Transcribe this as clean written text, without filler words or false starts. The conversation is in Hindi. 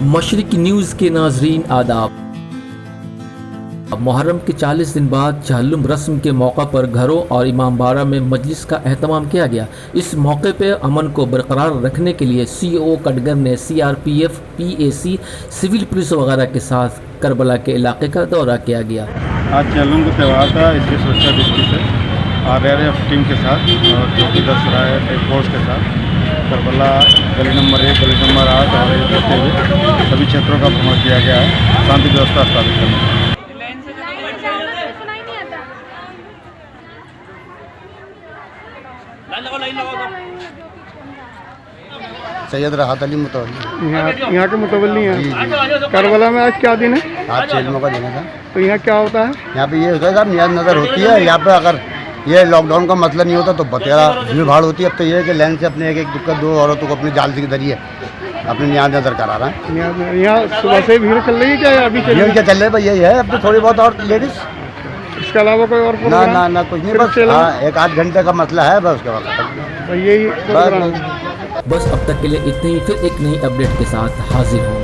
मशरिकी न्यूज़ के नाजरीन आदाब। मुहर्रम के 40 दिन बाद चहल्लुम रस्म के मौका पर घरों और इमामबाड़ा में मजलिस का एहतमाम किया गया। इस मौके पर अमन को बरकरार रखने के लिए CO कटगर ने CRPF, PAC, सिविल पुलिस वगैरह के साथ करबला के इलाके का दौरा किया गया। आज चहल्लुम का त्यौहार था, इसकी सुरक्षा दृष्टि से RRF टीम के साथ और चौकीदार सराय टेक फोर्स के साथ करबला गली नंबर 1, गली नंबर 8 और होते हुए सभी क्षेत्रों का भ्रमण किया गया है शांति व्यवस्था स्थापित करने के लिए। सैयद राहत अली मुतवल्ली यहाँ के मुतवल्ली हैं। करबला में आज क्या दिन है? आज चेलमों का दिन है। तो यहाँ क्या होता है? यहाँ पे ये होता है साहब, नियाज नज़र होती है। यहाँ पे अगर ये लॉकडाउन का मसला नहीं होता तो बतेरा भीड़ भाड़ होती है। अब तो ये है कि लाइन से अपने एक एक दुक्का 2 औरतों को अपनी जाल के जरिए अपने नियाज नज़र करा रहा है। यहाँ सुबह से भीड़ चल रही है क्या अभी चल रही ये क्या चल रहा है भाई? यही है, अब तो थोड़ी बहुत और लेडीज़, इसके अलावा कोई और ना प्रोग्राम? ना ना कुछ नहीं, बस हाँ 1-8 घंटे का मसला है, बस उसके बाद यही प्रोग्राम। बस अब तक के लिए इतने ही, फिर एक नई अपडेट के साथ हाजिर होंगे।